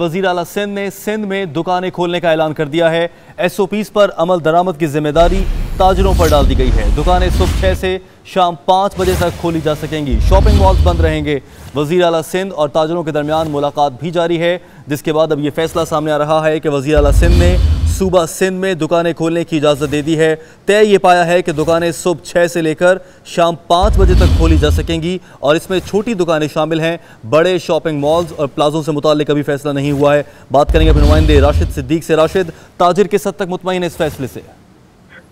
वज़ीर आला सिंध ने सिंध में दुकानें खोलने का ऐलान कर दिया है। SOPs पर अमल दरामद की जिम्मेदारी ताजरों पर डाल दी गई है। दुकानें सुबह 6 से शाम 5 बजे तक खोली जा सकेंगी। शॉपिंग मॉल्स बंद रहेंगे। वज़ीर आला सिंध और ताजरों के दरमियान मुलाकात भी जारी है, जिसके बाद अब ये फैसला सामने आ रहा है कि वज़ीर आला सिंध ने सूबा सिंध में दुकानें खोलने की इजाज़त दे दी है। तय ये पाया है कि दुकानें सुबह 6 से लेकर शाम 5 बजे तक खोली जा सकेंगी और इसमें छोटी दुकानें शामिल हैं। बड़े शॉपिंग मॉल्स और प्लाजों से मुताल्लिक अभी फैसला नहीं हुआ है। बात करेंगे अपने नुमाइंदे राशिद सिद्दीक से। राशिद, ताजिर किस हद तक मुतमईन है इस फैसले से?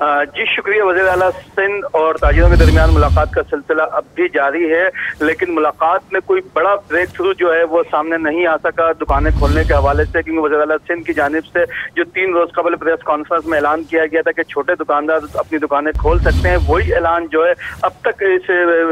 जी शुक्रिया। वज़ीर आला सिंध और ताजिरों के दरमियान मुलाकात का सिलसिला अब भी जारी है, लेकिन मुलाकात में कोई बड़ा ब्रेक थ्रू जो है वो सामने नहीं आ सका दुकानें खोलने के हवाले से, क्योंकि वज़ीर आला सिंध की जानिब से जो 3 रोज कबल प्रेस कॉन्फ्रेंस में ऐलान किया गया था कि छोटे दुकानदार अपनी दुकानें खोल सकते हैं, वही ऐलान जो है अब तक इस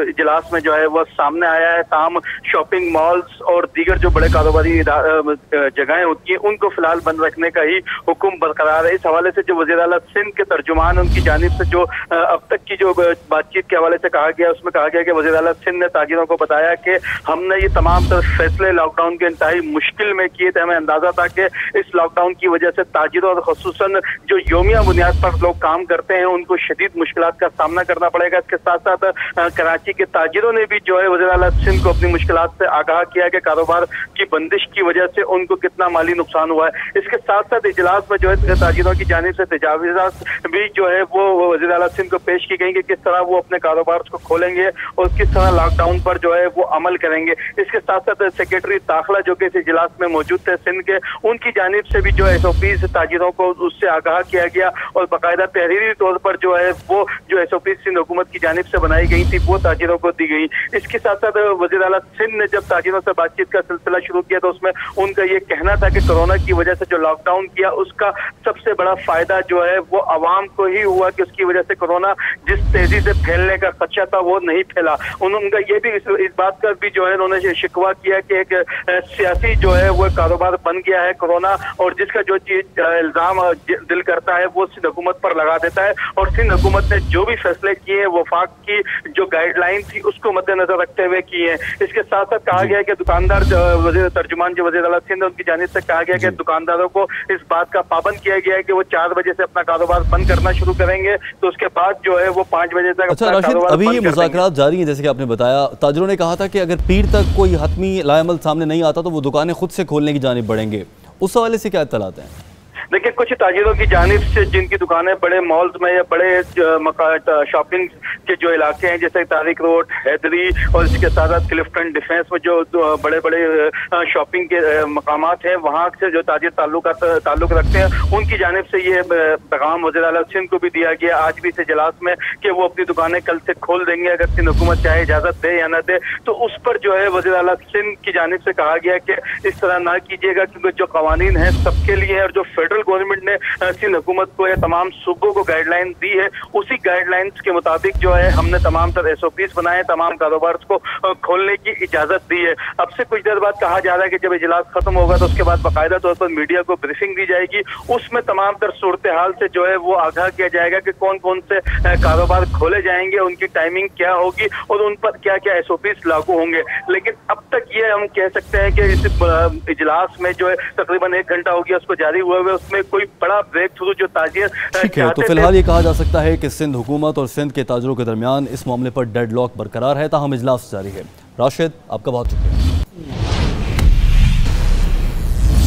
इजलास में जो है वो सामने आया है। ताहम शॉपिंग मॉल्स और दीगर जो बड़े कारोबारी जगहें होती हैं उनको फिलहाल बंद रखने का ही हुक्म बरकरार है। इस हवाले से जो वज़ीर आला सिंध के तर्जुमान उनकी जानिब से जो अब तक की जो बातचीत के हवाले से कहा गया, उसमें कहा गया कि वज़ीर आला सिंध ने ताजिरों को बताया कि हमने ये तमाम तर फैसले लॉकडाउन के इंतहाई मुश्किल में किए थे। हमें अंदाजा था कि इस लॉकडाउन की वजह से ताजिरों और खुसूसन जो योमिया बुनियाद पर लोग काम करते हैं उनको शदीद मुश्किलात का सामना करना पड़ेगा। इसके साथ साथ कराची के ताजिरों ने भी जो है वज़ीर आला सिंध को अपनी मुश्किलात से आगाह किया कि कारोबार की बंदिश की वजह से उनको कितना माली नुकसान हुआ है। इसके साथ साथ इजलास में जो है ताजिरों की जानिब से तजावीज़ात भी जो है वो वज़ीर आला सिंध को पेश की गई कि किस तरह वो अपने कारोबार को खोलेंगे और किस तरह लॉकडाउन पर जो है वो अमल करेंगे। इसके साथ साथ सेक्रेटरी दाखिला जो कि इस इजलास में मौजूद थे सिंध के, उनकी जानिब से भी जो SOPs ताजिरों को उससे आगाह किया गया और बाकायदा तहरीरी तौर पर जो है वो जो SOPs सिंध हुकूमत की जानिब से बनाई गई थी वो ताजिरों को दी गई। इसके साथ साथ वज़ीर आला सिंध ने जब ताजिरों से बातचीत का सिलसिला शुरू किया तो उसमें उनका ये कहना था कि कोरोना की वजह से जो लॉकडाउन किया उसका सबसे बड़ा फायदा जो है वो आवाम को ही हुआ कि उसकी वजह से कोरोना जिस तेजी से फैलने का खदशा था वो नहीं फैला। उनका ये भी इस बात का भी जो है उन्होंने शिकवा किया कि एक सियासी जो है वो कारोबार बन गया है कोरोना, और जिसका जो चीज इल्जाम दिल करता है वो सिंध हुकूमत पर लगा देता है। और सिंध हुकूमत ने जो भी फैसले किए हैं वफाक की जो गाइडलाइन थी उसको मद्देनजर रखते हुए किए हैं। इसके साथ साथ कहा गया है कि दुकानदार तर्जुमान जो वज़ीर आला सिंध उनकी जानिब से कहा गया कि दुकानदारों को इस बात का पाबंद किया गया है कि वो 4 बजे से अपना कारोबार बंद करना शुरू करेंगे, तो उसके बाद जो है वो 5 बजे तक। अच्छा राशिद, अभी ये मुज़ाकरात जारी हैं जैसे कि आपने बताया। ताजिरों ने कहा था कि अगर पीर तक कोई हतमी लाएमल सामने नहीं आता तो वो दुकानें खुद से खोलने की जानिब बढ़ेंगे। उस हवाले से क्या इत्तलात हैं? देखिए, कुछ ताजिरों की जानिब से जिनकी दुकानें बड़े मॉल्स में या बड़े शॉपिंग के जो इलाके हैं जैसे तारिक रोड, हैदरी और इसके साथ साथ क्लिफ्टन डिफेंस में जो बड़े बड़े शॉपिंग के मकामात हैं वहाँ से जो ताजिर ताल्लुक रखते हैं उनकी जानिब से ये पैगाम वज़ीर आला सिंध को भी दिया गया आज भी इस इजलास में कि वो अपनी दुकानें कल से खोल देंगे अगर सिंध हुकूमत चाहे इजाज़त दे या न दे। तो उस पर जो है वज़ीर आला सिंध की जानिब से कहा गया कि इस तरह ना कीजिएगा, क्योंकि जो कवानीन है सबके लिए है और जो फेडरल गवर्नमेंट ने सिंध हुकूमत को या तमाम सूबों को गाइडलाइन दी है उसी गाइडलाइंस के मुताबिक जो है हमने तमाम तर SOPs बनाए, तमाम कारोबार को खोलने की इजाजत दी है। अब से कुछ देर बाद कहा जा रहा है कि जब इजलास खत्म होगा तो उसके बाद बाकायदा तौर पर मीडिया को ब्रीफिंग दी जाएगी, उसमें तमाम तर सूरत हाल से जो है वो आगाह किया जाएगा कि कौन कौन से कारोबार खोले जाएंगे, उनकी टाइमिंग क्या होगी और उन पर क्या क्या SOPs लागू होंगे। लेकिन अब तक ये हम कह सकते हैं कि इस इजलास में जो है तकरीबन 1 घंटा हो गया उसको जारी हुए हुए, उसमें कोई बड़ा ब्रेक थ्रू जो ताजिर ठीक है। तो फिलहाल ये कहा जा सकता है कि सिंध हुकूमत और सिंध के ताजिरों के दरमियान इस मामले पर डेडलॉक बरकरार है, ताहम इजलास जारी है। राशिद, आपका बहुत शुक्रिया।